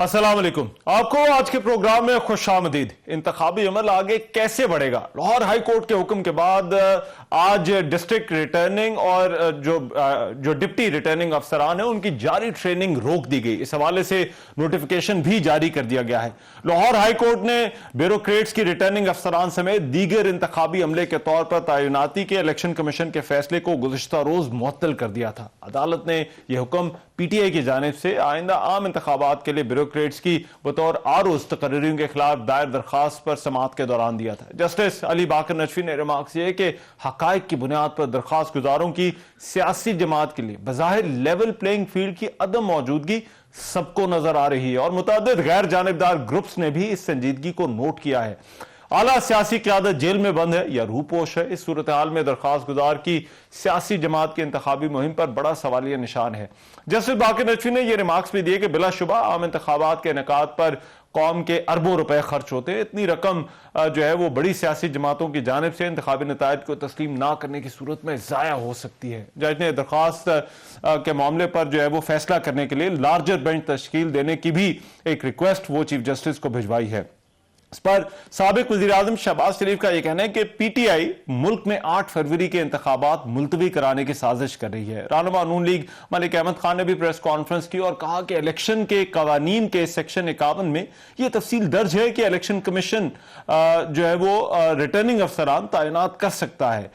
अस्सलाम वालेकुम। आपको आज के प्रोग्राम में खुश आमदीद। इंतखाबी अमल आगे कैसे बढ़ेगा? लाहौर हाई कोर्ट के हुक्म के बाद आज डिस्ट्रिक्ट रिटर्निंग और जो डिप्टी रिटर्निंग अफसरान है उनकी जारी ट्रेनिंग रोक दी गई। इस हवाले से नोटिफिकेशन भी जारी कर दिया गया है। लाहौर हाई कोर्ट ने ब्यूरोक्रेट्स की रिटर्निंग अफसरान समेत दीगर इंतखाबी अमले के तौर पर तैनाती के इलेक्शन कमीशन के फैसले को गुज़िश्ता रोज मुअत्तल कर दिया था। अदालत ने यह हुक्म पीटीआई की जानिब से आइंदा आम इंतखाबात के लिए ब्यूरोक्रेट्स की बतौर आरोज तकर्रीरों के खिलाफ दायर दरखास्त पर समाअत के दौरान दिया था। जस्टिस अली बाकर नजफी ने रिमार्क्स ये कि हकायक की बुनियाद पर दरखास्त गुजारों की सियासी जमात के लिए बज़ाहिर लेवल प्लेइंग फील्ड की अदम मौजूदगी सबको नजर आ रही है और मुतअद्दिद गैर जानिबदार ग्रुप्स ने भी इस संजीदगी को नोट किया है। आला सियासी क़यादत जेल में बंद है या रूपोश है। इस सूरत हाल में दरखास्त गुजार की सियासी जमात की इंतखाबी मुहिम पर बड़ा सवालिया निशान है। जस्टिस बाकर नजफी ने यह रिमार्क्स भी दिए कि बिलाशुबा आम इंतखाबात के इनेकाद पर कौम के अरबों रुपए खर्च होते हैं। इतनी रकम जो है वो बड़ी सियासी जमातों की जानिब से इंतखाबी नतायज को तस्लीम ना करने की सूरत में ज़ाया हो सकती है। जज ने दरखास्त के मामले पर जो है वो फैसला करने के लिए लार्जर बेंच तश्कील देने की भी एक रिक्वेस्ट वो चीफ जस्टिस को भिजवाई है। इस पर साबिक वज़ीर आज़म शहबाज शरीफ का यह कहना है कि पीटीआई मुल्क में 8 फरवरी के इंतखाबात मुलतवी कराने की साजिश कर रही है। रहनुमा नून लीग मलिक अहमद खान ने भी प्रेस कॉन्फ्रेंस की और कहा कि इलेक्शन के कवानीन के सेक्शन 51 में यह तफसील दर्ज है कि इलेक्शन कमीशन जो है वो रिटर्निंग अफसरान तैनात कर सकता है।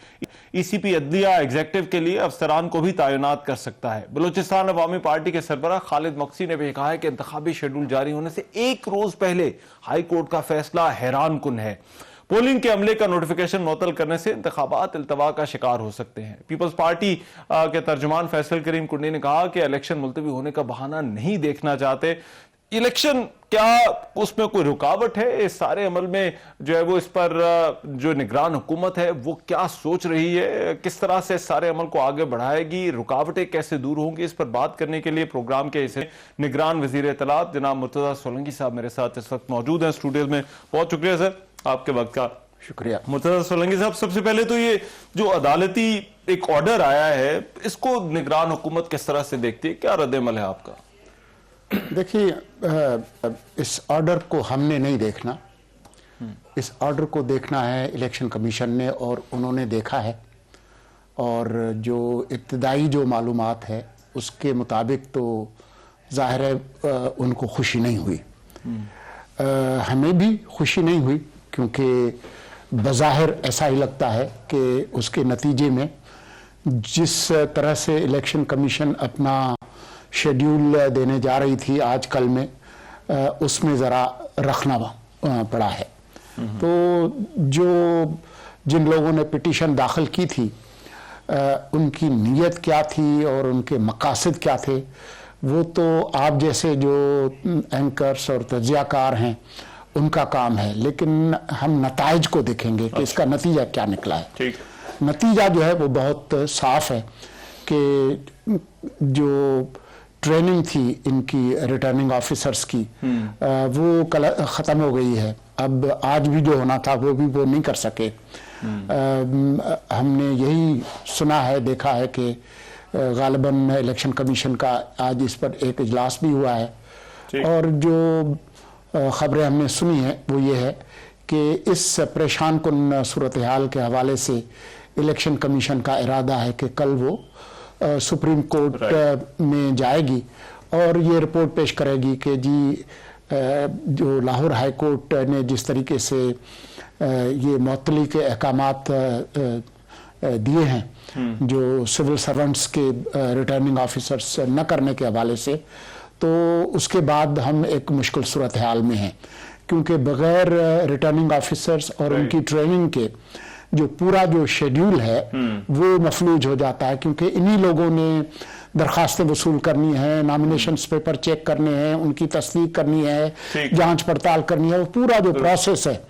ईसीपी अदलिया एग्जेक्टिव के लिए अफसरान को भी तैनात कर सकता है। बलूचिस्तान अवामी पार्टी के सरबराह खालिद मक्सी ने भी कहा है कि इंतखाबी शेड्यूल जारी होने से एक रोज पहले हाई कोर्ट का फैसला हैरान कुन है। पोलिंग के अमले का नोटिफिकेशन मुअत्तल करने से इंतखाबात इल्तवा का शिकार हो सकते हैं। पीपल्स पार्टी के तर्जुमान फैसल करीम कुंडी ने कहा कि इलेक्शन मुलतवी होने का बहाना नहीं देखना चाहते। इलेक्शन क्या उसमें कोई रुकावट है? इस सारे अमल में जो है वो इस पर जो निगरान हुकूमत है वो क्या सोच रही है? किस तरह से इस सारे अमल को आगे बढ़ाएगी? रुकावटें कैसे दूर होंगी? इस पर बात करने के लिए प्रोग्राम के इसे निगरान वजीर इत्तलात जनाब मुर्तजा सोलंकी साहब मेरे साथ इस वक्त मौजूद हैं स्टूडियो में। बहुत शुक्रिया सर आपके वक्त का। शुक्रिया। मुर्तजा सोलंकी साहब, सबसे पहले तो ये जो अदालती एक ऑर्डर आया है इसको निगरान हुकूमत किस तरह से देखती है? क्या रद्द-ए-अमल है आपका? देखिए, इस ऑर्डर को हमने नहीं देखना, इस ऑर्डर को देखना है इलेक्शन कमीशन ने और उन्होंने देखा है और जो इब्तदाई जो मालूमात है उसके मुताबिक तो ज़ाहिर है उनको खुशी नहीं हुई। हमें भी खुशी नहीं हुई क्योंकि बज़ाहिर ऐसा ही लगता है कि उसके नतीजे में जिस तरह से इलेक्शन कमीशन अपना शेड्यूल देने जा रही थी आज कल में उसमें ज़रा रखना पड़ा है। तो जिन लोगों ने पिटीशन दाखिल की थी उनकी नीयत क्या थी और उनके मकासद क्या थे वो तो आप जैसे जो एंकर्स और तज्ज़ियाकार हैं उनका काम है, लेकिन हम नताइज को देखेंगे कि इसका नतीजा क्या निकला है। ठीक। नतीजा जो है वो बहुत साफ है कि जो ट्रेनिंग थी इनकी रिटर्निंग ऑफिसर्स की वो कल ख़त्म हो गई है। अब आज भी जो होना था वो भी वो नहीं कर सके। हमने यही सुना है, देखा है कि गालिबन इलेक्शन कमीशन का आज इस पर एक इजलास भी हुआ है और जो खबरें हमने सुनी है वो ये है कि इस परेशान कुन सूरत हाल के हवाले से इलेक्शन कमीशन का इरादा है कि कल वो सुप्रीम कोर्ट में जाएगी और ये रिपोर्ट पेश करेगी कि जी जो लाहौर हाई कोर्ट ने जिस तरीके से ये मुअत्तली के अहकामात दिए हैं जो सिविल सर्वेंट्स के रिटर्निंग ऑफिसर्स न करने के हवाले से, तो उसके बाद हम एक मुश्किल सूरत हाल में हैं क्योंकि बग़ैर रिटर्निंग ऑफिसर्स और उनकी ट्रेनिंग के जो पूरा जो शेड्यूल है वो मफलूज हो जाता है क्योंकि इन्हीं लोगों ने दरखास्तें वसूल करनी है, नॉमिनेशंस पेपर चेक करने हैं, उनकी तस्दीक करनी है, जांच पड़ताल करनी है। वो पूरा जो प्रोसेस है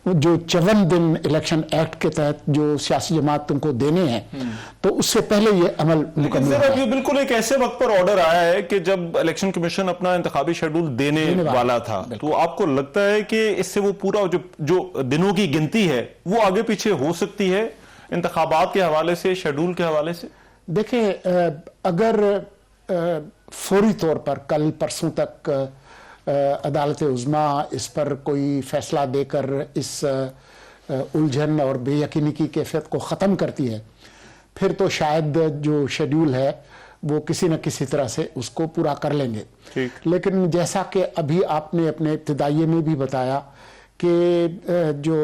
जो 54 दिन इलेक्शन एक्ट के तहत जो सियासी जमातों को देने हैं तो उससे पहले ये अमल मुकम्मल है। ये बिल्कुल एक ऐसे वक्त पर ऑर्डर आया है कि जब इलेक्शन कमीशन अपना इंतखाबी शेड्यूल देने वाला था, तो आपको लगता है कि इससे वो पूरा जो दिनों की गिनती है वो आगे पीछे हो सकती है इंतखाबात के हवाले से, शेड्यूल के हवाले से? देखिए, अगर फौरी तौर पर कल परसों तक अदालत उज़्मा इस पर कोई फैसला देकर इस उलझन और बेयकीनी की कैफियत को ख़त्म करती है, फिर तो शायद जो शेड्यूल है वो किसी न किसी तरह से उसको पूरा कर लेंगे। लेकिन जैसा कि अभी आपने अपने इब्तिदाइये में भी बताया कि जो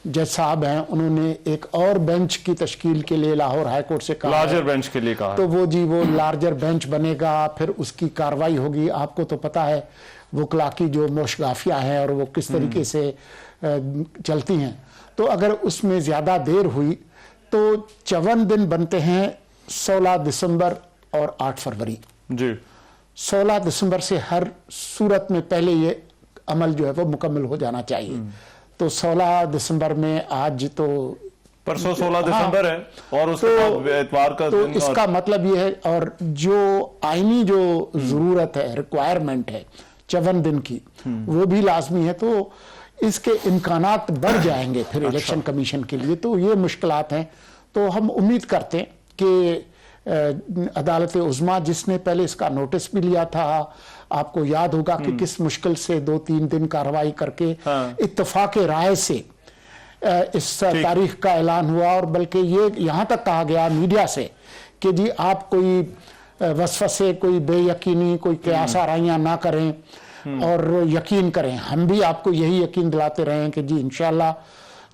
जज साहब हैं उन्होंने एक और बेंच की तश्कील के लिए लाहौर हाई कोर्ट से कहा, लार्जर बेंच के लिए कहा, तो वो लार्जर बेंच बनेगा, फिर उसकी कार्रवाई होगी। आपको तो पता है वकला की जो मोशगाफियाँ हैं और वो किस तरीके से चलती हैं, तो अगर उसमें ज़्यादा देर हुई तो 54 दिन बनते हैं 16 दिसंबर और 8 फरवरी जी। 16 दिसंबर से हर सूरत में पहले ये अमल जो है वो मुकम्मल हो जाना चाहिए। तो 16 दिसंबर में आज तो परसों 16 दिसंबर है और उसके बाद इतवार का तो दिन इसका मतलब ये है, और जो आईनी जो जरूरत है, रिक्वायरमेंट है 54 दिन की, वो भी लाजमी है। तो इसके इम्कानात बढ़ जाएंगे फिर इलेक्शन कमीशन के लिए। तो ये मुश्किलात हैं। तो हम उम्मीद करते हैं कि अदालत उज़्मा जिसने पहले इसका नोटिस भी लिया था, आपको याद होगा कि किस मुश्किल से 2-3 दिन कार्रवाई करके इत्तफाक राय से इस तारीख का ऐलान हुआ, और बल्कि ये यहाँ तक कहा गया मीडिया से कि जी आप कोई वसवसे, कोई बेयकीनी, कोई क़यास आराइयाँ ना करें और यकीन करें। हम भी आपको यही यकीन दिलाते रहे हैं कि जी इंशाअल्लाह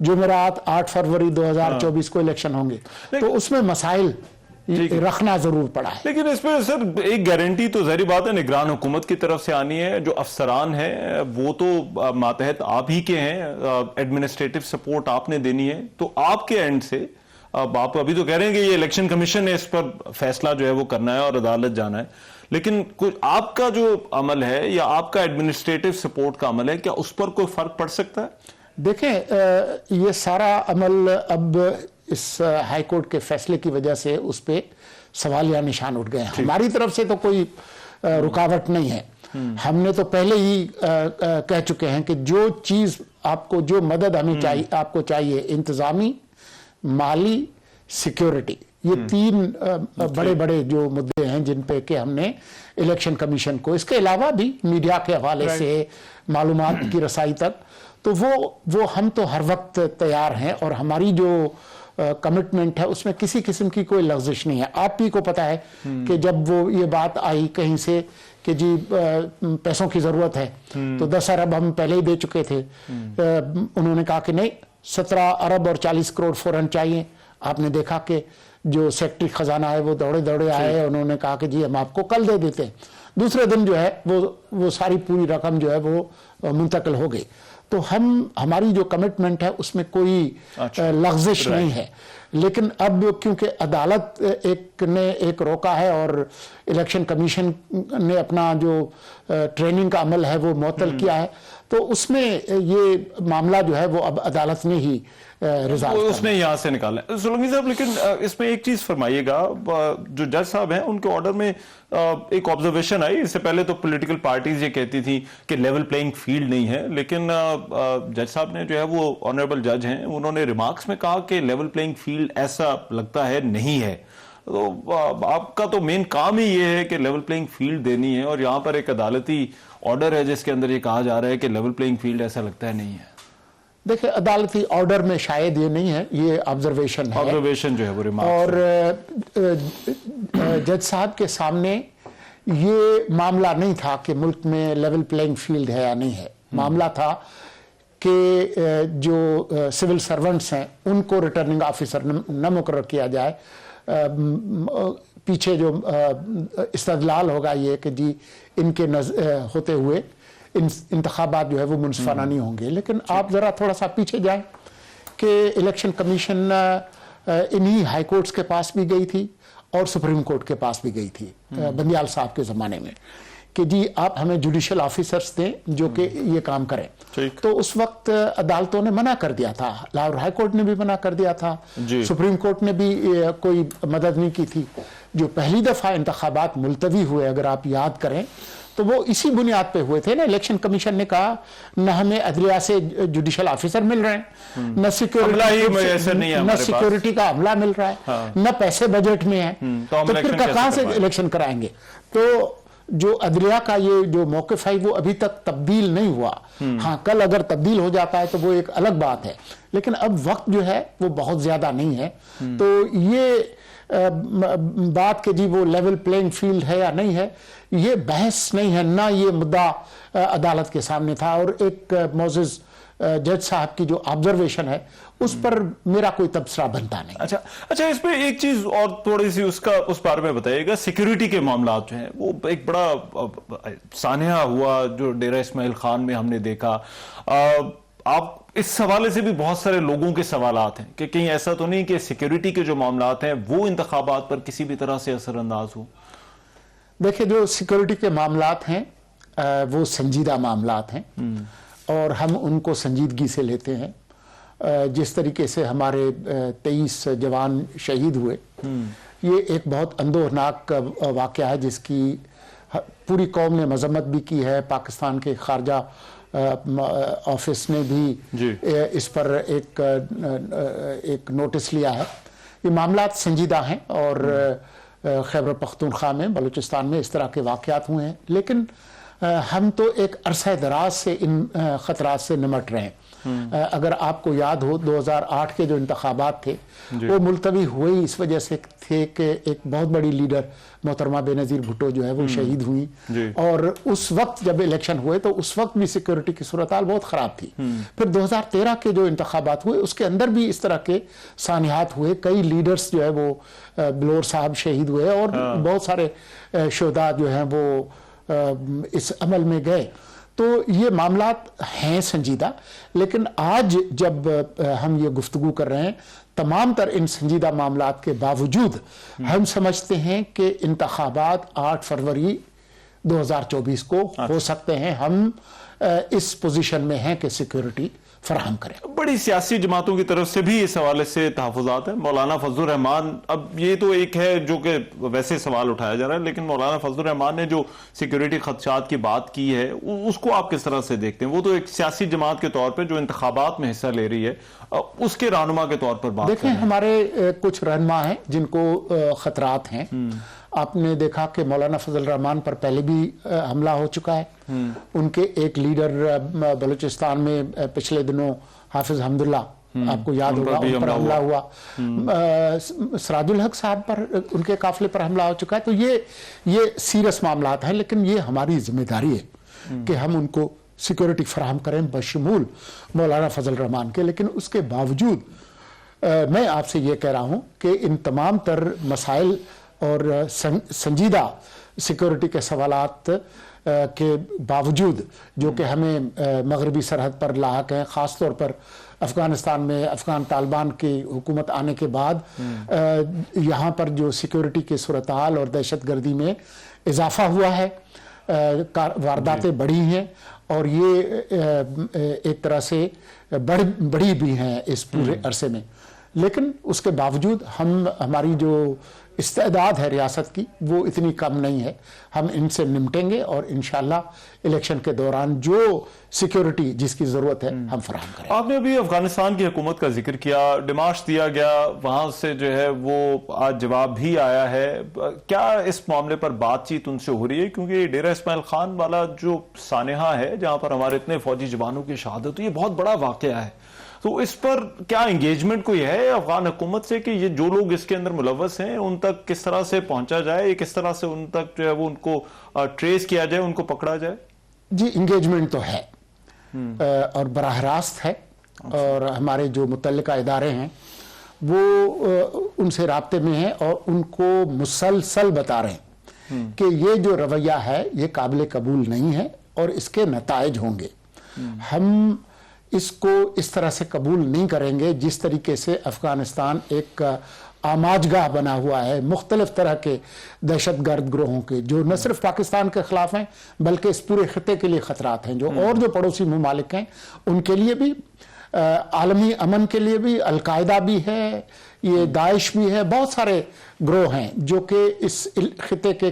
जुमेरात 8 फरवरी 2024 को इलेक्शन होंगे। तो उसमें मसाइल रखना जरूर पड़ा है। लेकिन इसमें सर एक गारंटी तो ज़ाहिर बात है निगरान हुकूमत की तरफ से आनी है। जो अफसरान हैं वो तो मातहत आप ही के हैं, एडमिनिस्ट्रेटिव सपोर्ट आपने देनी है। तो आपके एंड से आप अभी तो कह रहे हैं कि ये इलेक्शन कमीशन ने इस पर फैसला जो है वो करना है और अदालत जाना है, लेकिन कुछ आपका जो अमल है या आपका एडमिनिस्ट्रेटिव सपोर्ट का अमल है, क्या उस पर कोई फर्क पड़ सकता है? देखें, ये सारा अमल अब इस हाई कोर्ट के फैसले की वजह से उस पर सवाल या निशान उठ गए। हमारी तरफ से तो कोई रुकावट नहीं है। हमने तो पहले ही कह चुके हैं कि जो चीज़ आपको, जो मदद हमें चाहिए, आपको चाहिए, इंतज़ामी, माली, सिक्योरिटी, ये 3 बड़े बड़े जो मुद्दे हैं जिन पे कि हमने इलेक्शन कमीशन को, इसके अलावा भी मीडिया के हवाले से मालूमात की रसाई तक, तो वो हम तो हर वक्त तैयार हैं और हमारी जो कमिटमेंट है उसमें किसी किस्म की कोई लफ्जिश नहीं है। आप ही को पता है कि जब वो ये बात आई कहीं से कि जी पैसों की ज़रूरत है, तो 10 अरब हम पहले ही दे चुके थे। उन्होंने कहा कि नहीं, 17 अरब और 40 करोड़ फौरन चाहिए। आपने देखा कि जो सेक्रेटरी खजाना है वो दौड़े दौड़े आए, उन्होंने कहा कि जी हम आपको कल दे देते हैं। दूसरे दिन जो है वो सारी पूरी रकम जो है वो मुंतकिल हो गई। तो हमारी जो कमिटमेंट है उसमें कोई लफ्जिश नहीं है। लेकिन अब क्योंकि अदालत ने एक रोका है और इलेक्शन कमीशन ने अपना जो ट्रेनिंग का अमल है वो मुअत्तल किया है, तो उसमें ये मामला जो है वो अब अदालत ने ही रिजॉल्व उसने यहाँ से निकाला है। सोलंकी साहब, लेकिन इसमें एक चीज फरमाइएगा, जो जज साहब हैं उनके ऑर्डर में एक ऑब्जर्वेशन आई। इससे पहले तो पॉलिटिकल पार्टीज ये कहती थी कि लेवल प्लेइंग फील्ड नहीं है, लेकिन जज साहब ने जो है वो ऑनरेबल जज हैं, उन्होंने रिमार्क्स में कहा कि लेवल प्लेइंग फील्ड ऐसा लगता है नहीं है। तो आपका तो मेन काम ही ये है कि लेवल प्लेइंग फील्ड देनी है, और यहाँ पर एक अदालती ऑर्डर है जिसके अंदर ये कहा जा रहा है कि लेवल प्लेइंग फील्ड ऐसा लगता है नहीं है। देखिए, अदालती ऑर्डर में शायद ये नहीं है, ये ऑब्जर्वेशन है। ऑब्जर्वेशन जो है वो रिमार्क, और जज साहब के सामने ये मामला नहीं था कि मुल्क में लेवल प्लेइंग फील्ड है या नहीं है। मामला था कि जो सिविल सर्वेंट्स हैं उनको रिटर्निंग ऑफिसर न मुकर्रर किया जाए। पीछे जो इस्तदलाल होगा ये कि जी इनके होते हुए इंतखाबात जो है वो मुनसिफाना नहीं होंगे। लेकिन आप ज़रा थोड़ा सा पीछे जाएं कि इलेक्शन कमीशन इन्हीं हाई कोर्ट्स के पास भी गई थी और सुप्रीम कोर्ट के पास भी गई थी बंदियाल साहब के ज़माने में कि जी आप हमें जुडिशल ऑफिसर्स दें जो कि ये काम करें। तो उस वक्त अदालतों ने मना कर दिया था, लाहौर हाई कोर्ट ने भी मना कर दिया था, सुप्रीम कोर्ट ने भी कोई मदद नहीं की थी। जो पहली दफ़ा इंतखाबात मुलतवी हुए, अगर आप याद करें, तो वो इसी बुनियाद पे हुए थे ना। इलेक्शन कमीशन ने कहा न हमें अदलिया से जुडिशल ऑफिसर मिल रहे हैं, न सिक्योरिटी का अमला मिल रहा है, न पैसे बजट में है, तो फिर कहाँ से इलेक्शन कराएंगे। तो जो अदलिया का ये जो मौक़िफ़ है वो अभी तक तब्दील नहीं हुआ। हाँ, कल अगर तब्दील हो जाता है तो वो एक अलग बात है, लेकिन अब वक्त जो है वो बहुत ज़्यादा नहीं है। तो ये बात कि जी वो लेवल प्लेइंग फील्ड है या नहीं है, ये बहस नहीं है, ना ये मुद्दा अदालत के सामने था। और एक मोअज़्ज़ज़ जज साहब की जो ऑब्जर्वेशन है उस पर मेरा कोई तबसरा बनता नहीं। अच्छा, इस पे एक चीज और थोड़ी सी उस बारे में बताइएगा। सिक्योरिटी के मामला जो हैं वो एक बड़ा सानहा हुआ जो डेरा इस्माइल खान में हमने देखा। आप इस हवाले से भी बहुत सारे लोगों के सवालात हैं कि कहीं ऐसा तो नहीं कि सिक्योरिटी के जो मामलात हैं वो इंतखाबात पर किसी भी तरह से असरअंदाज हो? देखिए, जो सिक्योरिटी के मामलात हैं वो संजीदा मामलात हैं और हम उनको संजीदगी से लेते हैं। जिस तरीके से हमारे 23 जवान शहीद हुए, ये एक बहुत अंदोहनाक वाक़या है जिसकी पूरी कौम ने मजम्मत भी की है। पाकिस्तान के खारजा ऑफिस ने भी इस पर एक नोटिस लिया है। ये मामलात संजीदा हैं और खैबर पख्तूनख्वा में, बलूचिस्तान में इस तरह के वाक़यात हुए हैं, लेकिन हम तो एक अरसा दराज से इन ख़तरात से निमट रहे हैं। अगर आपको याद हो 2008 के जो इंतखाबात थे वो मुलतवी हुए इस वजह से थे कि एक बहुत बड़ी लीडर मोहतरमा बेनज़ीर भुट्टो जो है वो शहीद हुई, और उस वक्त जब इलेक्शन हुए तो उस वक्त भी सिक्योरिटी की सूरत हाल बहुत ख़राब थी। फिर 2013 के जो इंतखाबात हुए उसके अंदर भी इस तरह के सानियात हुए, कई लीडर्स जो है वो बिलोर साहब शहीद हुए और बहुत सारे शोहदा जो हैं वो इस अमल में गए। तो ये मामलात हैं संजीदा, लेकिन आज जब हम ये गुफ्तगू कर रहे हैं तमाम तर इन संजीदा मामलात के बावजूद हम समझते हैं कि इंतखाबात 8 फरवरी 2024 को हो सकते हैं। हम इस पोजीशन में हैं कि सिक्योरिटी फराहम करें। बड़ी सियासी जमातों की तरफ से भी इस हवाले से तहफ़्फ़ुज़ात है। मौलाना फजलुर रहमान, अब ये तो एक है जो कि वैसे सवाल उठाया जा रहा है, लेकिन मौलाना फजलुर रहमान ने जो सिक्योरिटी खदशात की बात की है उसको आप किस तरह से देखते हैं? वो तो एक सियासी जमात के तौर पर जो इंतखाबात में हिस्सा ले रही है उसके रहनुमा के तौर पर बात देखें, हमारे कुछ रहनुमा हैं जिनको खतरात हैं। आपने देखा कि मौलाना फजल रहमान पर पहले भी हमला हो चुका है। उनके एक लीडर बलूचिस्तान में पिछले दिनों हाफिज हमदुल्ला, आपको याद होगा, उन पर हमला हुआ। सराजुल हक साहब पर, उनके काफिले पर हमला हो चुका है। तो ये सीरियस मामलात हैं, लेकिन ये हमारी जिम्मेदारी है कि हम उनको सिक्योरिटी फराहम करें बशमूल मौलाना फजल रहमान के। लेकिन उसके बावजूद मैं आपसे ये कह रहा हूँ कि इन तमाम तर मसाइल और संजीदा सिक्योरिटी के सवालात के बावजूद जो कि हमें मगरबी सरहद पर लाहक हैं, ख़ास तौर पर अफ़गानिस्तान में अफ़गान तालिबान की हुकूमत आने के बाद यहाँ पर जो सिक्योरिटी की सूरत हाल और दहशत गर्दी में इजाफ़ा हुआ है, वारदातें बढ़ी हैं और ये एक तरह से बड़ी भी हैं इस पूरे अरसे में। लेकिन उसके बावजूद हमारी जो इस्तेदाद है रियासत की वो इतनी कम नहीं है। हम इनसे निपटेंगे और इंशाअल्लाह इलेक्शन के दौरान जो सिक्योरिटी जिसकी ज़रूरत है हम फराहम करेंगे। आपने अभी अफगानिस्तान की हुकूमत का जिक्र किया, डिमाश दिया गया, वहां से जो है वो आज जवाब भी आया है। क्या इस मामले पर बातचीत उनसे हो रही है? क्योंकि डेरा इस्माइल खान वाला जो सानहा है जहां पर हमारे इतने फौजी जवानों की शहादत हुई, ये बहुत बड़ा वाकया है। तो इस पर क्या एंगेजमेंट कोई है अफगान हुकूमत से कि ये जो लोग इसके अंदर मुलव्वस हैं उन तक किस तरह से पहुंचा जाए, किस तरह से उन तक जो है वो उनको ट्रेस किया जाए, उनको पकड़ा जाए? जी, इंगेजमेंट तो है और बराह रास्त है। और हमारे जो मुतल्लिका इदारे हैं वो उनसे राब्ते में हैं और उनको मुसलसल बता रहे हैं कि ये जो रवैया है ये काबिल कबूल नहीं है और इसके नताइज होंगे। हम इसको इस तरह से कबूल नहीं करेंगे जिस तरीके से अफगानिस्तान एक आमाजगाह बना हुआ है मुख्तलिफ तरह के दहशत गर्द ग्रोहों के, जो न सिर्फ पाकिस्तान के खिलाफ हैं बल्कि इस पूरे खिते के लिए खतरात हैं, जो और जो पड़ोसी ममालिक हैं उनके लिए भी, आलमी अमन के लिए भी। अलकायदा भी है, ये दाइश भी है, बहुत सारे ग्रोह हैं जो कि इस खिते के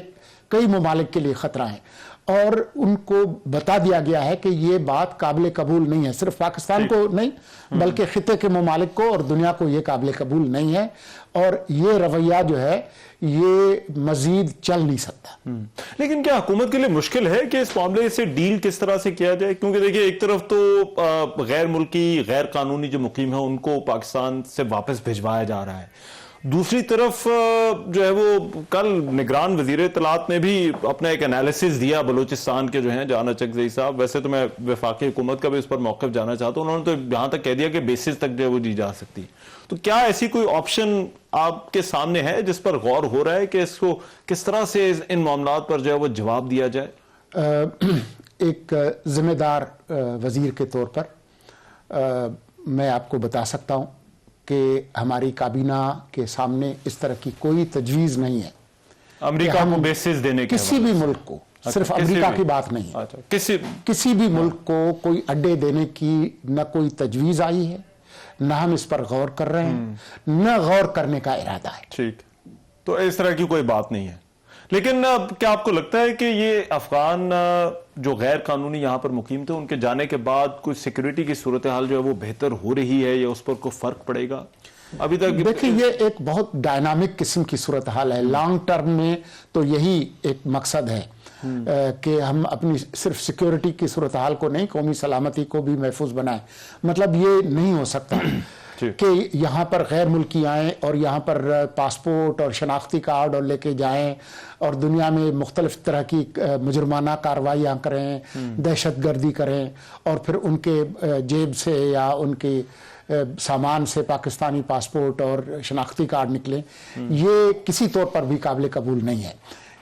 कई ममालिक के लिए खतरा हैं। اور ان کو بتا دیا گیا ہے کہ یہ بات قابل قبول نہیں ہے، صرف پاکستان کو نہیں بلکہ خطے کے ممالک کو اور دنیا کو یہ قابل قبول نہیں ہے، اور یہ رویہ جو ہے یہ مزید چل نہیں سکتا۔ لیکن کیا حکومت کے لیے مشکل ہے کہ اس معاملے سے ڈیل کس طرح سے کیا جائے؟ کیونکہ دیکھیں ایک طرف تو غیر ملکی غیر قانونی جو مقیم ہیں ان کو پاکستان سے واپس بھجوایا جا رہا ہے، دوسری طرف جو ہے وہ کل نگران وزیر اطلاعات نے بھی اپنا ایک انالیسس دیا بلوچستان کے جو ہیں جان چکزئی صاحب، ویسے تو میں وفاقی حکومت کا بھی اس پر موقف جانا چاہتا ہوں، انہوں نے تو یہاں تک کہہ دیا کہ بیسز تک جو ہے وہ دی جا سکتی، تو کیا ایسی کوئی آپشن آپ کے سامنے ہے جس پر غور ہو رہا ہے کہ اس کو کس طرح سے ان معاملات پر جو ہے وہ جواب دیا جائے؟ ایک ذمہ دار وزیر کے طور پر میں آپ کو بتا سکتا ہوں کہ ہماری کابینہ کے سامنے اس طرح کی کوئی تجویز نہیں ہے امریکہ کو بیسز دینے کے، کسی بھی ملک کو، صرف امریکہ کی بات نہیں ہے، کسی بھی ملک کو کوئی اڈے دینے کی نہ کوئی تجویز آئی ہے، نہ ہم اس پر غور کر رہے ہیں، نہ غور کرنے کا ارادہ ہے۔ ٹھیک، تو اس طرح کی کوئی بات نہیں ہے، لیکن کیا آپ کو لگتا ہے کہ یہ افغان جو غیر قانونی یہاں پر مقیم تھے ان کے جانے کے بعد کوئی سیکیورٹی کی صورتحال جو ہے وہ بہتر ہو رہی ہے یا اس پر کوئی فرق پڑے گا؟ ابھی تک دیکھیں یہ ایک بہت ڈائنامک قسم کی صورتحال ہے، لانگ ٹرم میں تو یہی ایک مقصد ہے کہ ہم اپنی صرف سیکیورٹی کی صورتحال کو نہیں، قومی سلامتی کو بھی محفوظ بنائیں۔ مطلب یہ نہیں ہو سکتا کہ یہاں پر غیر ملکی آئیں اور یہاں پر پاسپورٹ اور شناختی کارڈ اور لے کے جائیں اور دنیا میں مختلف طرح کی مجرمانہ کارروائیاں کریں، دہشت گردی کریں، اور پھر ان کے جیب سے یا ان کے سامان سے پاکستانی پاسپورٹ اور شناختی کارڈ نکلیں، یہ کسی طور پر بھی قابل قبول نہیں ہے۔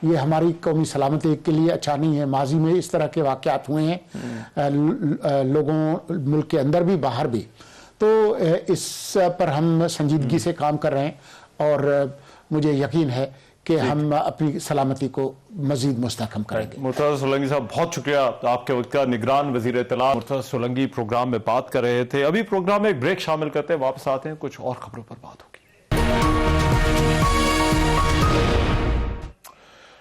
یہ ہماری قومی سلامتی کے لیے اچھا نہیں ہے۔ ماضی میں اس طرح کے واقعات ہوئے ہیں لوگوں ملک کے اندر بھی باہر بھی، تو اس پر ہم سنجیدگی سے کام کر رہے ہیں اور مجھے یقین ہے کہ ہم اپنی سلامتی کو مزید مستحکم کریں گے۔ مرتضی سولنگی صاحب بہت شکریہ آپ کے وقت کا۔ نگران وزیر اطلاع مرتضی سولنگی پروگرام میں بات کر رہے تھے۔ ابھی پروگرام میں ایک بریک شامل کرتے ہیں، واپس آتے ہیں، کچھ اور خبروں پر بات ہوگی۔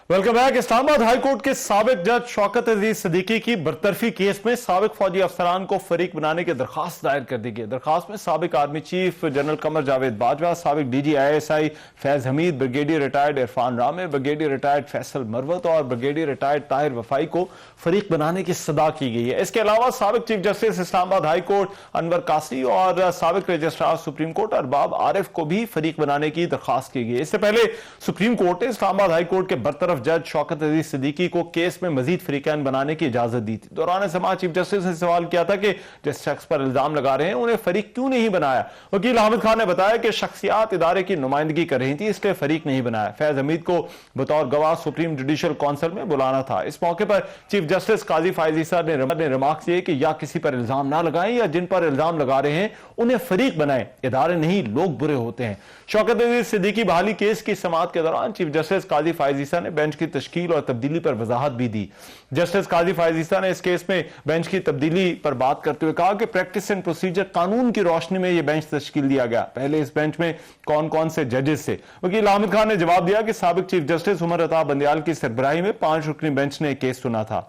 Welcome back. اسلام آباد ہائی کورٹ کے سابق جج شوکت عزیز صدیقی کی برطرفی کیس میں سابق فوجی افسران کو فریق بنانے کی درخواست دائر کر دی گئی۔ درخواست میں سابق army chief general Qamar Javed Bajwa, سابق D G I S I Faiz Hameed, brigadier retired Irfan Ramay, brigadier retired Faisal Marwat اور بریگیڈیئر ریٹائرڈ طاہر وفائی کو فریق بنانے کی صدا کی گئی ہے۔ اس کے علاوہ سابق چیف جسٹس اسلام آباد ہائی کورٹ انور قاسی اور سابق رجسٹرار سپریم کورٹ ارباب عارف کو بھی فریق بنانے کی درخواست کی گئی۔ اس سے پہلے سپریم کورٹ نے اسلام آباد ہائی کورٹ کے برطرف جج شوکت عزیز صدیقی کو کیس میں مزید فریقین بنانے کی اجازت دی تھی۔ دوران سماعت چیف جسٹس نے سوال کیا تھا کہ جس شخص پر الزام لگا رہے ہیں انہیں فریق کیوں نہیں بنایا۔ وکیل حامد خان نے بتایا کہ شخصیات ادارے کی نمائندگی کر رہی تھی، اس لیے فریق نہیں بنایا۔ فیض حمید کو بطور گواہ سپریم جوڈیشل کونسل میں بلانا تھا۔ اس موقع پر چیف جسٹس قاضی فائز عیسیٰ نے ریمارکس دیے کہ یا کسی پر الزام نہ لگائیں یا جن پر الزام لگا رہے ہیں انہیں فریق بنائیں، ادارے نہیں لوگ برے ہوتے ہیں۔ شوکت عزیز صدیقی بحالی کیس کی سماعت کے دوران چیف جسٹس قاضی فائز عیسیٰ نے بینچ کی تشکیل اور تبدیلی پر وضاحت بھی دی۔ جسٹس قاضی فائز عیسیٰ نے اس کیس میں بینچ کی تبدیلی پر بات کرتے ہوئے کہا کہ پریکٹس اینڈ پروسیجر قانون کی روشنی میں یہ بینچ تشکیل دیا گیا۔ پہلے اس بینچ میں کون کون سے ججز تھے؟ وکیل حامد خان نے جواب دیا کہ سابق چیف جسٹس عمر عطا بندیال کی سربراہی میں 5 رکنی بینچ نے کیس سنا تھا۔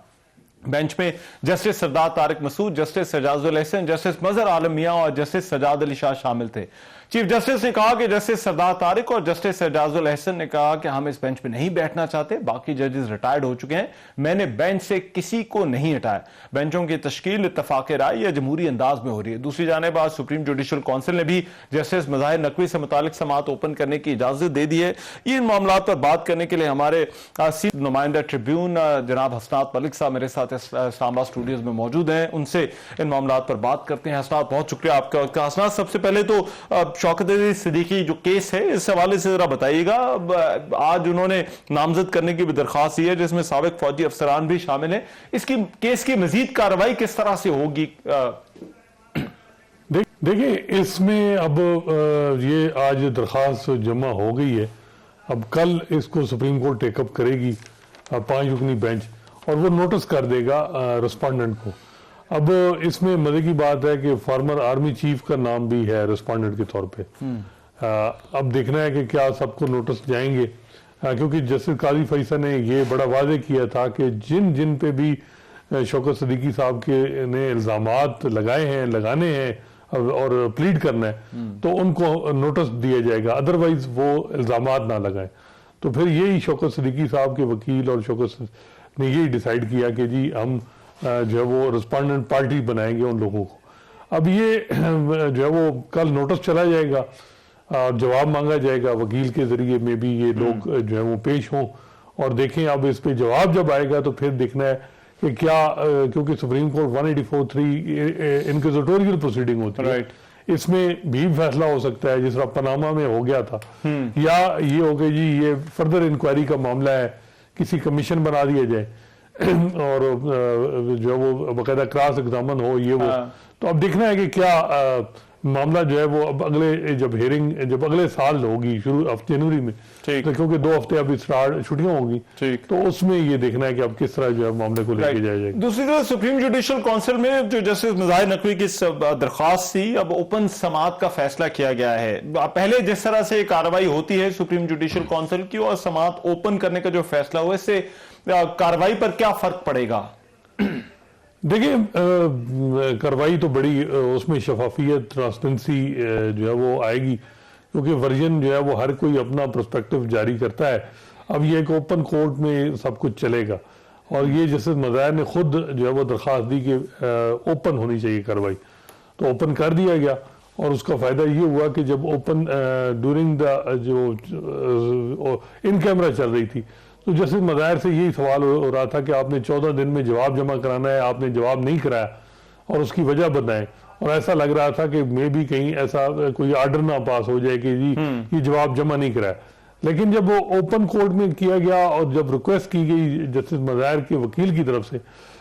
بینچ میں جسٹس سردار طارق مسعود، جسٹس اعجاز الحسن، جسٹس مظہر عالم میاں اور جسٹس سجاد علی شاہ شامل تھے۔ چیف جسٹس نے کہا کہ جسٹس سردار طارق اور جسٹس اعجاز الحسن نے کہا کہ ہم اس بینچ میں نہیں بیٹھنا چاہتے، باقی ججز ریٹائرڈ ہو چکے ہیں، میں نے بینچ سے کسی کو نہیں ہٹایا۔ بینچوں کی تشکیل اتفاق رائے یا جمہوری انداز میں ہو رہی ہے۔ دوسری جانب آج سپریم جوڈیشل کونسل نے بھی جسٹس مظاہر نقوی سے متعلق سماعت اوپن کرنے کی اجازت دے دی ہے۔ ان معاملات پر بات کرنے کے لیے ہمارے نمائندہ ٹریبیون جناب حسنات ملک صاحب میرے ساتھ اسلام آباد اسٹوڈیوز میں موجود ہیں، ان سے ان معاملات پر بات کرتے ہیں۔ حسنات بہت شکریہ آپ کا۔ حسنات سب سے پہلے تو شوکت عزیز صدیقی جو کیس ہے اس حوالے سے ذرا بتائیے گا۔ آج انہوں نے نامزد کرنے کی بھی درخواست دی ہے جس میں سابق فوجی افسران بھی شامل ہیں، اس کی کیس کی مزید کارروائی کس طرح سے ہوگی؟ دیکھیں اس میں اب یہ آج درخواست جمع ہو گئی ہے، اب کل اس کو سپریم کورٹ ٹیک اپ کرے گی 5 رکنی بینچ اور وہ نوٹس کر دے گا رسپونڈنٹ کو۔ اب اس میں مزے کی بات ہے کہ فارمر آرمی چیف کا نام بھی ہے رسپونڈنٹ کے طور پہ۔ اب دیکھنا ہے کہ کیا سب کو نوٹس جائیں گے کیونکہ جسٹس قاضی فیصل نے یہ بڑا واضح کیا تھا کہ جن پہ بھی شوکت صدیقی صاحب کے نے الزامات لگائے ہیں لگانے ہیں اور پلیڈ کرنا ہے تو ان کو نوٹس دیا جائے گا، ادروائز وہ الزامات نہ لگائیں. تو پھر یہی شوکت صدیقی صاحب کے وکیل اور شوکت نے یہی ڈیسائیڈ کیا کہ جی ہم جو ہے وہ رسپونڈنٹ پارٹی بنائیں گے ان لوگوں کو. اب یہ جو ہے وہ کل نوٹس چلا جائے گا اور جواب مانگا جائے گا وکیل کے ذریعے میں بھی یہ لوگ جو ہے وہ پیش ہوں اور دیکھیں. اب اس پہ جواب جب آئے گا تو پھر دیکھنا ہے کہ کیا، کیونکہ سپریم کورٹ 184(3) انکوزیٹوریل پروسیڈنگ ہوتی ہے، اس میں بھی فیصلہ ہو سکتا ہے جس طرح پاناما میں ہو گیا تھا، یا یہ ہو کہ جی یہ فردر انکوائری کا معاملہ ہے، کسی کمیشن بنا دیا جائے اور جو ہے وہ باقاعدہ کراس ایگزامن ہو یہ وہ. تو اب دیکھنا ہے کہ کیا معاملہ جو ہے وہ اب جب ہیئرنگ جب اگلے سال ہوگی شروع جنوری میں، کیونکہ 2 ہفتے ابھی چھٹیاں ہوں گی، تو اس میں یہ دیکھنا ہے کہ اب کس طرح جو ہے معاملے کو لے کے جایا جائے گا. دوسری طرف سپریم جوڈیشل کونسل میں جو جسٹس مظاہر نقوی کی درخواست تھی، اب اوپن سماعت کا فیصلہ کیا گیا ہے. پہلے جس طرح سے کارروائی ہوتی ہے سپریم جوڈیشل کونسل کی اور سماعت اوپن کرنے کا جو فیصلہ ہوا، اس سے کارروائی پر کیا فرق پڑے گا؟ دیکھیں کارروائی تو بڑی اس میں شفافیت ٹرانسپیرنسی جو ہے وہ آئے گی، کیونکہ ورژن جو ہے وہ ہر کوئی اپنا پرسپیکٹو جاری کرتا ہے. اب یہ ایک اوپن کورٹ میں سب کچھ چلے گا اور یہ جسٹس مظاہر نے خود جو ہے وہ درخواست دی کہ اوپن ہونی چاہیے کارروائی، تو اوپن کر دیا گیا. اور اس کا فائدہ یہ ہوا کہ جب اوپن ڈیورنگ دا جو ان کیمرہ چل رہی تھی تو جسٹس مظاہر سے یہی سوال ہو رہا تھا کہ آپ نے 14 دن میں جواب جمع کرانا ہے، آپ نے جواب نہیں کرایا اور اس کی وجہ بتائیں. اور ایسا لگ رہا تھا کہ میں بھی کہیں ایسا کوئی آرڈر نہ پاس ہو جائے کہ جی یہ جواب جمع نہیں کرایا. لیکن جب وہ اوپن کورٹ میں کیا گیا اور جب ریکویسٹ کی گئی جسٹس مظاہر کے وکیل کی طرف سے،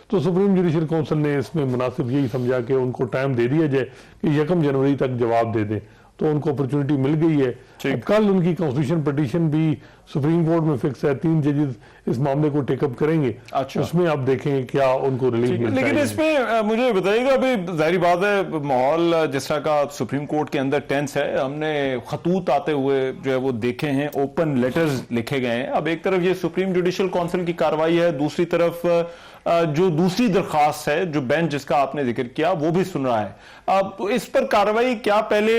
تو سپریم جوڈیشل کونسل نے اس میں مناسب یہی سمجھا کہ ان کو ٹائم دے دیا جائے کہ 1 جنوری تک جواب دے دیں. تو ان کو اپرچونٹی مل گئی ہے. اب کل ان کی کانسٹیٹیوشن پٹیشن بھی سپریم کورٹ میں فکس ہے، 3 ججز اس معاملے کو ٹیک اپ کریں گے. اس میں آپ دیکھیں کیا ان کو ریلیف ملتا ہے. لیکن اس میں مجھے بتائیے گا، ابھی ظاہری بات ہے ماحول جس طرح کا سپریم کورٹ کے اندر ٹینس ہے، ہم نے خطوط آتے ہوئے جو ہے وہ دیکھے ہیں، اوپن لیٹرز لکھے گئے ہیں. اب ایک طرف یہ سپریم جوڈیشل کونسل کی کارروائی ہے، دوسری طرف جو دوسری درخواست ہے جو بینچ جس کا آپ نے ذکر کیا وہ بھی سن رہا ہے. اب اس پر کارروائی کیا پہلے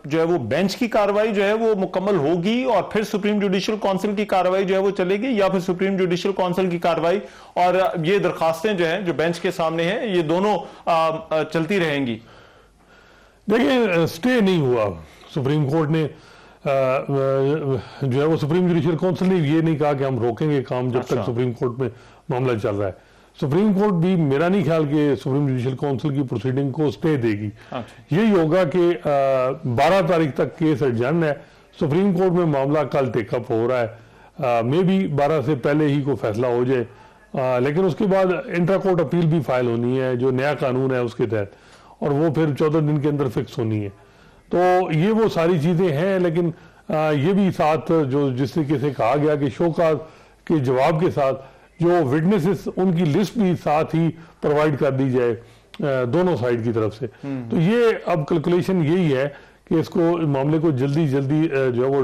جو ہے وہ بینچ کی کارروائی جو ہے وہ مکمل ہوگی اور پھر سپریم جوڈیشل کونسل کی کارروائی جو ہے وہ چلے گی، یا پھر سپریم جوڈیشل کونسل کی کارروائی اور یہ درخواستیں جو ہیں جو بینچ کے سامنے ہیں یہ دونوں چلتی رہیں گی؟ دیکھیں سٹے نہیں ہوا. سپریم کورٹ نے جو ہے وہ سپریم جوڈیشل کونسل نے یہ نہیں کہا کہ ہم روکیں گے کام جب تک سپریم کورٹ میں معاملہ چل رہا ہے. سپریم کورٹ بھی میرا نہیں خیال کہ سپریم جوڈیشل کونسل کی پروسیڈنگ کو سٹے دے گی. یہی ہوگا کہ 12 تاریخ تک کیس ایڈجرن ہے، سپریم کورٹ میں معاملہ کل ٹیک اپ ہو رہا ہے، میں بھی 12 سے پہلے ہی کو فیصلہ ہو جائے. لیکن اس کے بعد انٹرا کورٹ اپیل بھی فائل ہونی ہے جو نیا قانون ہے اس کے تحت، اور وہ پھر 14 دن کے اندر فکس ہونی ہے. تو یہ وہ ساری چیزیں ہیں. لیکن یہ بھی ساتھ جو جس طریقے سے کہا گیا کہ شوکاز کے جواب کے ساتھ جو وٹنسز ان کی لسٹ بھی ساتھ ہی پرووائڈ کر دی جائے دونوں سائیڈ کی طرف سے. تو یہ اب کیلکولیشن یہی ہے کہ اس کو معاملے کو جلدی جو ہے وہ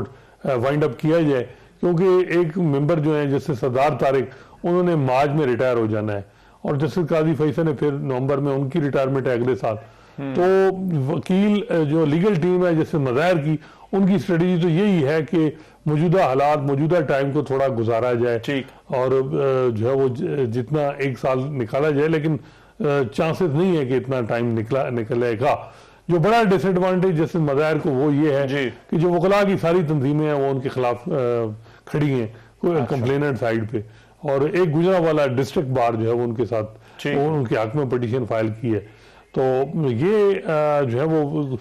وائنڈ اپ کیا جائے، کیونکہ ایک ممبر جو ہیں جیسے سردار طارق انہوں نے مارچ میں ریٹائر ہو جانا ہے اور جسٹس قاضی فیصل نے پھر نومبر میں ان کی ریٹائرمنٹ ہے اگلے سال. تو وکیل جو لیگل ٹیم ہے جیسے مظاہر کی، ان کی اسٹریٹجی تو یہی ہے کہ موجودہ حالات موجودہ ٹائم کو تھوڑا گزارا جائے اور جو ہے وہ جتنا 1 سال نکالا جائے، لیکن چانسز نہیں ہے کہ اتنا ٹائم نکلے گا. جو بڑا ڈس ایڈوانٹیج جیسے مظاہر کو وہ یہ ہے کہ جو وکلاء کی ساری تنظیمیں ہیں وہ ان کے خلاف کھڑی ہیں کمپلیننٹ سائڈ پہ، اور ایک گجرا والا ڈسٹرکٹ بار جو ہے وہ ان کے ساتھ ان کے حق میں پٹیشن فائل کی ہے. تو یہ جو ہے وہ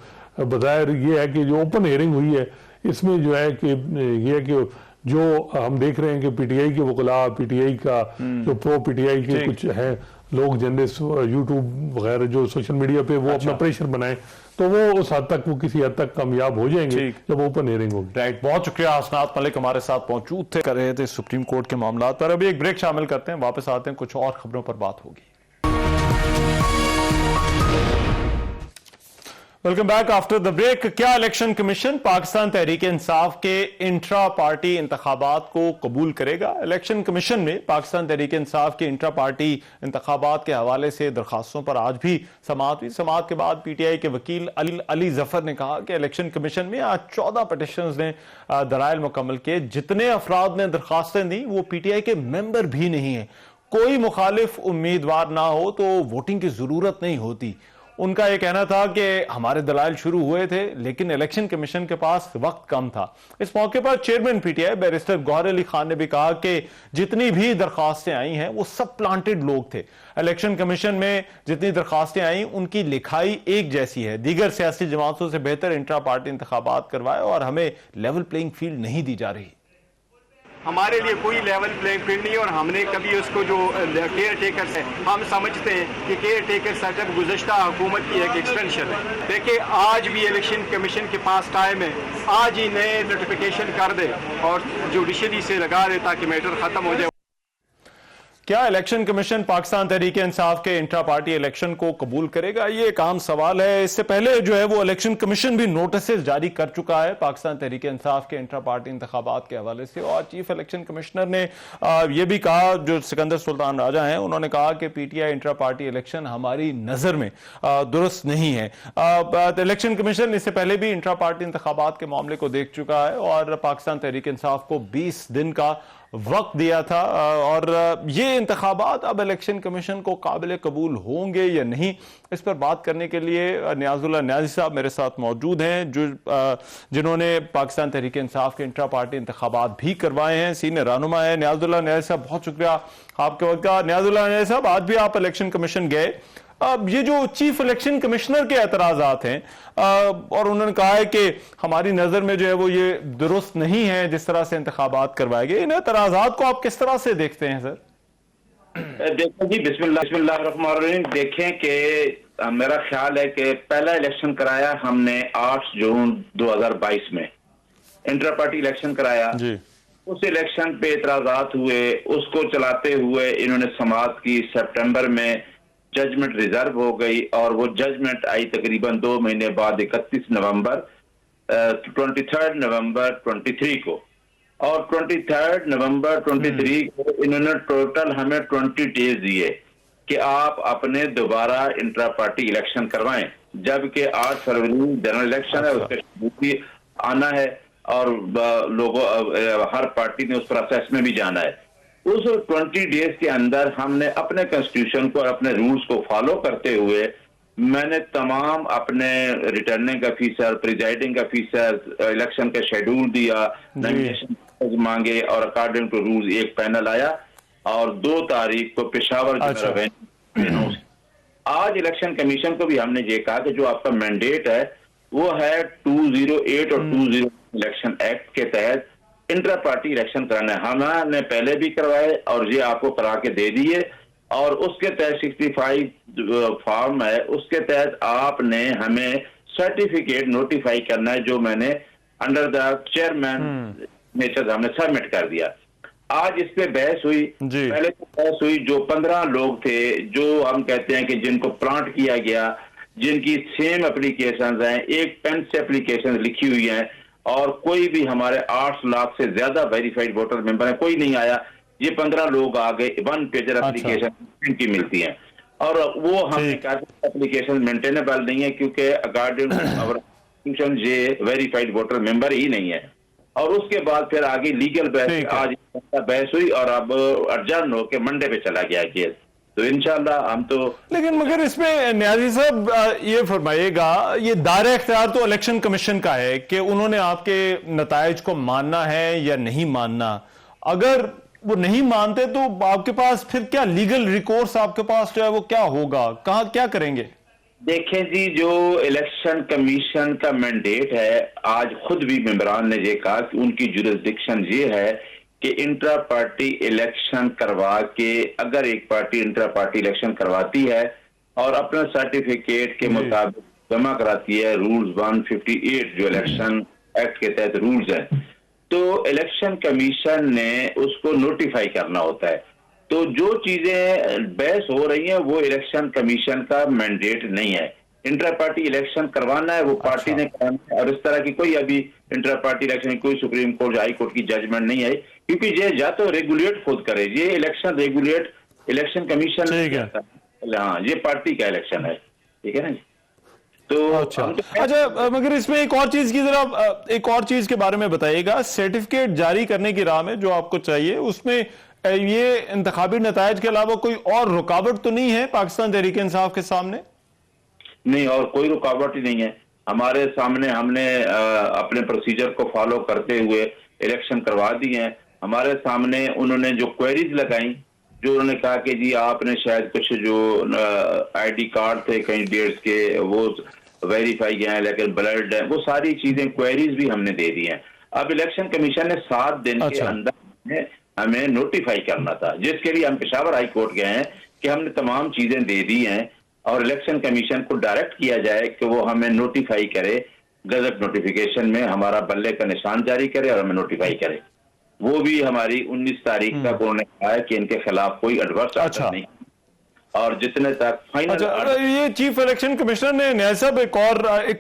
بظاہر یہ ہے کہ جو اوپن ہیئرنگ ہوئی ہے اس میں جو ہے کہ یہ ہے کہ جو ہم دیکھ رہے ہیں کہ پی ٹی آئی کے وکلاء، پی ٹی آئی کا جو پرو پی ٹی آئی کے کچھ ہیں لوگ جرنلسٹ یوٹیوب وغیرہ جو سوشل میڈیا پہ وہ اپنا پریشر بنائیں، تو وہ اس حد تک وہ کسی حد تک کامیاب ہو جائیں گے جب اوپن ہیئرنگ ہوگی. رائٹ، بہت شکریہ. حسنات ملک ہمارے ساتھ موجود تھے، کر رہے تھے سپریم کورٹ کے معاملات پر. ابھی ایک بریک شامل کرتے ہیں، واپس آتے ہیں، کچھ اور خبروں پر بات ہوگی. Welcome back after the break. क्या इलेक्शन कमीशन पाकिस्तान तहरीक इंसाफ के इंट्रा पार्टी इंतखाबात को कबूल करेगा? इलेक्शन कमीशन में पाकिस्तान तहरीक इंसाफ के इंट्रा पार्टी इंतखाबात के हवाले से दरखास्तों पर आज भी समाअत हुई। समाअत के बाद पीटीआई के वकील अली जफर ने कहा कि इलेक्शन कमीशन में आज 14 पटिशनर्स ने दलाइल मुकम्मल किए। जितने अफराद ने दरखास्तें दी वो पीटीआई के मेंबर भी नहीं है। कोई मुखालिफ उम्मीदवार ना हो तो वोटिंग की जरूरत नहीं होती। उनका यह कहना था कि हमारे दलाइल शुरू हुए थे लेकिन इलेक्शन कमीशन के पास वक्त कम था। इस मौके पर chairman PTI barrister Gohar Ali Khan ने भी कहा कि जितनी भी दरखास्तें आई हैं वो सब प्लांटेड लोग थे। इलेक्शन कमीशन में जितनी दरखास्तें आई उनकी लिखाई एक जैसी है। दीगर सियासी जमातों से बेहतर इंट्रा पार्टी इंतखाबात करवाए और हमें लेवल प्लेइंग फील्ड नहीं दी जा रही। हमारे लिए कोई लेवल प्लेइंग फील्ड नहीं, और हमने कभी उसको जो केयर टेकर है, हम समझते हैं कि केयर टेकर सेटअप गुज़श्ता हुकूमत की एक एक्सटेंशन है। देखिए आज भी इलेक्शन कमीशन के पास टाइम है, आज ही नए नोटिफिकेशन कर दे और जुडिशरी से लगा दे ताकि मैटर ख़त्म हो जाए। क्या इलेक्शन कमीशन पाकिस्तान तहरीक इंसाफ के इंट्रा पार्टी इलेक्शन को कबूल करेगा? ये एक आम सवाल है। इससे पहले जो है वो इलेक्शन कमीशन भी नोटिस जारी कर चुका है पाकिस्तान तहरीक इंसाफ के इंट्रा पार्टी इंतखाबात के हवाले से, और चीफ इलेक्शन कमिश्नर ने यह भी कहा, जो सिकंदर सुल्तान राजा हैं, उन्होंने कहा कि पीटीआई इंट्रा पार्टी इलेक्शन हमारी नजर में दुरुस्त नहीं है। इलेक्शन कमीशन इससे पहले भी इंट्रा पार्टी इंतखाबात के मामले को देख चुका है और पाकिस्तान तहरीक इंसाफ को 20 दिन का वक्त दिया था, और ये इंतखाबात अब इलेक्शन कमीशन को काबिल कबूल होंगे या नहीं, इस पर बात करने के लिए नियाजुल्लाह नियाजी साहब मेरे साथ मौजूद हैं, जो जिन्होंने पाकिस्तान तहरीक इंसाफ के इंट्रा पार्टी इंतखाबात भी करवाए हैं, सीनियर रहनुमा है। नियाजुल्लाह नियाजी साहब बहुत शुक्रिया आपके वक्त का। नियाजुल्लाह नियाजी साहब, आज भी आप इलेक्शन कमीशन गए। अब ये जो चीफ इलेक्शन कमिश्नर के एतराजात हैं और उन्होंने कहा है कि हमारी नजर में जो है वो ये दुरुस्त नहीं है जिस तरह से इंतखाबात करवाए गए, इन एतराजात को आप किस तरह से देखते हैं सर? देखो जी, बिस्मिल्लाहिर्रहमानिर्रहीम। देखें कि मेरा ख्याल है कि पहला इलेक्शन कराया हमने 8 जून 2022 में इंटर पार्टी इलेक्शन कराया जी। उस इलेक्शन पे एतराजात हुए, उसको चलाते हुए इन्होंने समाअत की। सितंबर में जजमेंट रिजर्व हो गई और वो जजमेंट आई तकरीबन 2 महीने बाद 23 नवंबर 23 को, और 23 नवंबर 23 को इन्होंने टोटल हमें 20 डेज दिए कि आप अपने दोबारा इंट्रा पार्टी इलेक्शन करवाएं, जबकि 8 फरवरी जनरल इलेक्शन है, उसका भी आना है और लोगों हर पार्टी ने उस प्रोसेस में भी जाना है। उस 20 डेज के अंदर हमने अपने कॉन्स्टिट्यूशन को और अपने रूल्स को फॉलो करते हुए मैंने तमाम अपने returning officer, presiding officer, election का शेड्यूल दिया, नॉमिनेशन मांगे और अकॉर्डिंग टू रूल्स एक पैनल आया और 2 तारीख को पेशावर आज इलेक्शन कमीशन को भी हमने ये कहा कि जो आपका मैंडेट है वो है 208 और 20 इलेक्शन एक्ट के तहत इंटर पार्टी इलेक्शन कराना है। हमने पहले भी करवाए और ये आपको करा के दे दिए, और उसके तहत 65 फॉर्म है, उसके तहत आपने हमें सर्टिफिकेट नोटिफाई करना है, जो मैंने अंडर द चेयरमैन नेचर हमने सबमिट कर दिया। आज इस पे बहस हुई। पहले तो बहस हुई जो 15 लोग थे जो हम कहते हैं कि जिनको प्लांट किया गया, जिनकी सेम एप्लीकेशन हैं, एक पेन से एप्लीकेशन लिखी हुई है, और कोई भी हमारे 8 लाख से ज्यादा वेरीफाइड वोटर मेंबर है, कोई नहीं आया। ये 15 लोग आ गए, 1 पेजर एप्लीकेशन की मिलती है, और वो हमने कहा एप्लीकेशन मेंटेनेबल नहीं है क्योंकि अकॉर्डिंग टू ये वेरीफाइड वोटर मेंबर ही नहीं है। और उसके बाद फिर आगे लीगल बहस, आज बहस हुई और अब अर्जन होके मंडे पे चला गया केस। तो इंशाल्लाह हम तो, लेकिन मगर इसमें नियाजी साहब ये फरमाइएगा, ये दायरा इख्तियार तो इलेक्शन कमीशन का है कि उन्होंने आपके नताइज को मानना है या नहीं मानना। अगर वो नहीं मानते तो आपके पास फिर क्या लीगल रिकोर्स आपके पास जो है वो क्या होगा, कहां क्या करेंगे? देखें जी, जो इलेक्शन कमीशन का मैंडेट है, आज खुद भी मेंबरान ने ये कहा कि उनकी जुरिस्डिक्शन ये है कि इंट्रा पार्टी इलेक्शन करवा के, अगर एक पार्टी इंट्रा पार्टी इलेक्शन करवाती है और अपना सर्टिफिकेट के मुताबिक जमा कराती है, रूल्स 158 जो इलेक्शन एक्ट के तहत रूल्स हैं, तो इलेक्शन कमीशन ने उसको नोटिफाई करना होता है। तो जो चीजें बहस हो रही हैं वो इलेक्शन कमीशन का मैंडेट नहीं है। इंटर पार्टी इलेक्शन करवाना है वो पार्टी ने करवाना है, और इस तरह की कोई अभी इंटर पार्टी इलेक्शन कोई सुप्रीम कोर्ट हाई कोर्ट की जजमेंट नहीं आई, क्योंकि ये या तो रेगुलेट खुद करे, ये इलेक्शन रेगुलेट इलेक्शन कमीशन ठीक है। हाँ, ये पार्टी का इलेक्शन है, ठीक है ना जी। तो अच्छा, मगर इसमें एक और चीज की जरा एक और चीज के बारे में बताइएगा। सर्टिफिकेट जारी करने की राह में जो आपको चाहिए, उसमें ये इंतखाबी नतायज के अलावा कोई और रुकावट तो नहीं है पाकिस्तान तहरीक इंसाफ के सामने? नहीं, और कोई रुकावट ही नहीं है हमारे सामने। हमने अपने प्रोसीजर को फॉलो करते हुए इलेक्शन करवा दिए हैं। हमारे सामने उन्होंने जो क्वेरीज लगाई, जो उन्होंने कहा कि जी आपने शायद कुछ जो आईडी कार्ड थे कैंडिडेट्स के वो वेरीफाई किए हैं, लेकिन ब्लड है, वो सारी चीजें क्वेरीज भी हमने दे दी हैं। अब इलेक्शन कमीशन ने 7 दिन के अंदर में हमें नोटिफाई करना था, जिसके लिए हम पेशावर हाई कोर्ट गए हैं कि हमने तमाम चीजें दे दी हैं और इलेक्शन कमीशन को डायरेक्ट किया जाए कि वो हमें नोटिफाई करे, गजट नोटिफिकेशन में हमारा बल्ले का निशान जारी करे और हमें नोटिफाई करे। वो भी हमारी 19 तारीख तक उन्होंने कहा है कि इनके खिलाफ कोई एडवर्स एक्शन नहीं, और जितने तक फाइनल। ये चीफ इलेक्शन कमिश्नर ने न्याय साहब एक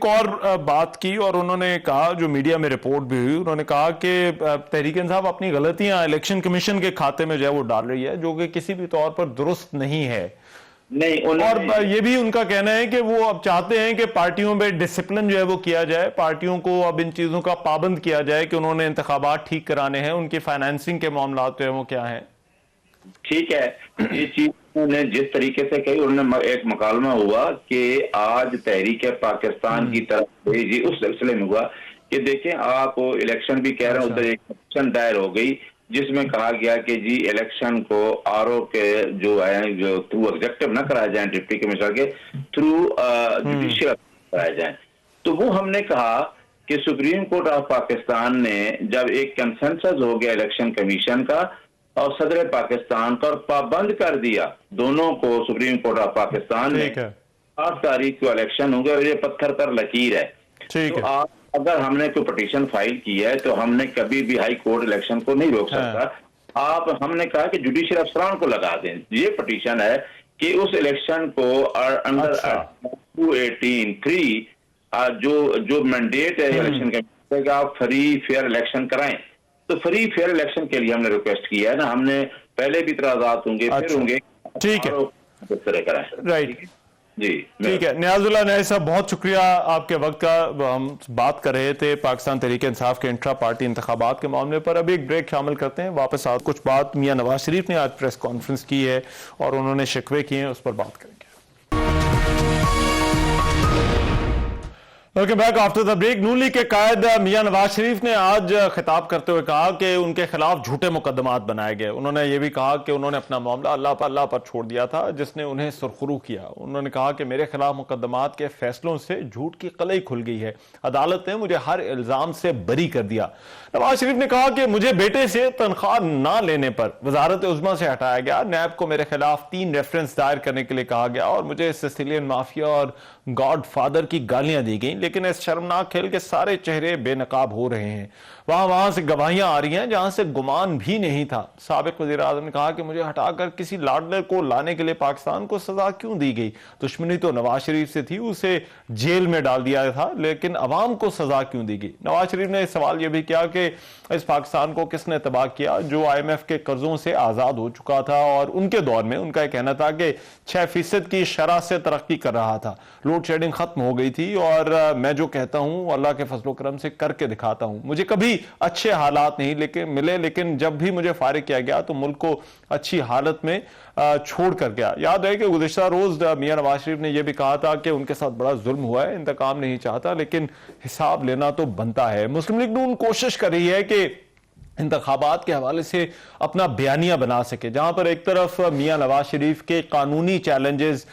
और बात की, और उन्होंने कहा, जो मीडिया में रिपोर्ट भी हुई, उन्होंने कहा कि तहरीक इंसाफ अपनी गलतियां इलेक्शन कमीशन के खाते में जो है वो डाल रही है, जो कि किसी भी तौर पर दुरुस्त नहीं है। नहीं, और ये भी उनका कहना है कि वो अब चाहते हैं कि पार्टियों में डिसिप्लिन जो है वो किया जाए, पार्टियों को अब इन चीजों का पाबंद किया जाए कि उन्होंने इंतखाबात ठीक कराने हैं, उनकी फाइनेंसिंग के मामला जो है वो क्या है। ठीक है, ये चीज उन्होंने जिस तरीके से कही, उन्होंने एक मकालमा हुआ कि आज तहरीक पाकिस्तान की तरफ से जी उस सिलसिले में हुआ कि देखें आप इलेक्शन भी कह रहे हैं, उधर एक पिटीशन दायर हो गई जिसमें कहा गया कि जी इलेक्शन को आरओ के जो है जो थ्रू एग्जेक्टिव ना कराए जाए, डिप्टी कमिश्नर के थ्रू जुडिशियल कराए जाए। तो वो हमने कहा कि सुप्रीम कोर्ट ऑफ पाकिस्तान ने जब एक कंसेंसस हो गया इलेक्शन कमीशन का और सदर पाकिस्तान का, और पाबंद कर दिया दोनों को, सुप्रीम कोर्ट ऑफ पाकिस्तान ने 8 तारीख को इलेक्शन होंगे और ये पत्थर पर लकीर है। तो आप अगर हमने कोई पिटीशन फाइल की है तो हमने कभी भी हाई कोर्ट इलेक्शन को नहीं रोक सकता। आप हमने कहा कि जुडिशियल अफसरान को लगा दें। ये पिटीशन है कि उस इलेक्शन को अंडर 218(3) जो मैंडेट है इलेक्शन कमीशन का, आप फ्री फेयर इलेक्शन कराएं। तो फ्री फेयर इलेक्शन के लिए हमने रिक्वेस्ट किया है ना, हमने पहले भी इतराजात होंगे, फिर होंगे, ठीक है, इस तरह कराएं। राइट जी, ठीक है। नियाजुल्लाह न्याय साहब, बहुत शुक्रिया आपके वक्त का। हम बात कर रहे थे पाकिस्तान तहरीक इंसाफ के इंट्रा पार्टी इंतखाबात के मामले पर। अभी एक ब्रेक शामिल करते हैं, वापस आ कुछ बात मियां नवाज शरीफ ने आज प्रेस कॉन्फ्रेंस की है और उन्होंने शिकवे किए हैं, उस पर बात करेंगे। Welcome back after the break. Noon league के कायद मियां नवाज शरीफ ने आज खिताब करते हुए कहा कि उनके खिलाफ झूठे मुकदमात बनाए गए। उन्होंने ये भी कहा कि उन्होंने अपना मामला अल्लाह पर छोड़ दिया था जिसने उन्हें सुरखरू किया। उन्होंने कहा कि मेरे खिलाफ मुकदमात के फैसलों से झूठ की कलई खुल गई है, अदालत ने मुझे हर इल्जाम से बरी कर दिया। नवाज शरीफ ने कहा कि मुझे बेटे से तनख्वाह ना लेने पर वजारत उज़्मा से हटाया गया, नैब को मेरे खिलाफ 3 रेफरेंस दायर करने के लिए कहा गया और मुझे सिसिलियन माफिया और गॉड फादर की गालियां दी गई। लेकिन इस शर्मनाक खेल के सारे चेहरे बेनकाब हो रहे हैं। वहां से गवाहियां आ रही हैं जहां से गुमान भी नहीं था। साबिक वज़ीर आज़म ने कहा कि मुझे हटाकर किसी लाडले को लाने के लिए पाकिस्तान को सजा क्यों दी गई? दुश्मनी तो नवाज शरीफ से थी, उसे जेल में डाल दिया था, लेकिन अवाम को सजा क्यों दी गई? नवाज शरीफ ने सवाल यह भी किया कि इस पाकिस्तान को किसने तबाह किया जो IMF के कर्जों से आजाद हो चुका था और उनके दौर में उनका कहना था कि 6% की शरह से तरक्की कर रहा था, लोड शेडिंग खत्म हो गई थी और मैं जो कहता हूं अल्लाह के फजलो करम से करके दिखाता हूं। मुझे कभी अच्छे हालात नहीं मिले, लेकिन जब भी मुझे फारिग किया गया तो मुल्क को अच्छी हालत में छोड़ कर गया। याद है कि गुज़िश्ता रोज मियां नवाज शरीफ ने यह भी कहा था कि उनके साथ बड़ा जुल्म हुआ है, इंतकाम नहीं चाहता, लेकिन हिसाब लेना तो बनता है। मुस्लिम लीग नून कोशिश कर रही है कि इंतखाबात के हवाले से अपना बयानिया बना सके, जहां पर एक तरफ मियां नवाज शरीफ के कानूनी चैलेंजेस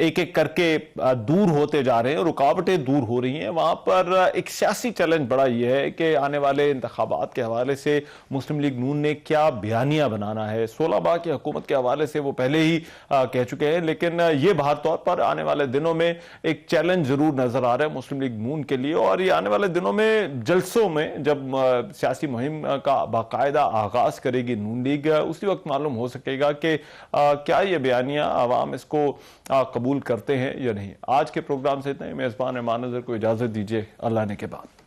एक एक करके दूर होते जा रहे हैं, रुकावटें दूर हो रही हैं, वहां पर एक सियासी चैलेंज बड़ा यह है कि आने वाले इंतखाबात के हवाले से मुस्लिम लीग नून ने क्या बयानिया बनाना है। 16 माह की हुकूमत के हवाले से वो पहले ही कह चुके हैं, लेकिन ये बाहर तौर पर आने वाले दिनों में एक चैलेंज जरूर नजर आ रहा है मुस्लिम लीग नून के लिए। और ये आने वाले दिनों में जलसों में जब सियासी मुहिम का کا باقاعدہ آغاز کرے گی نون لیگ، اسی وقت معلوم ہو سکے گا کہ کیا یہ بیانیہ عوام اس کو قبول کرتے ہیں یا نہیں۔ آج کے پروگرام سے اتنا ہی، میزبان امان نظر کو اجازت دیجیے، اللہ نے کے بعد۔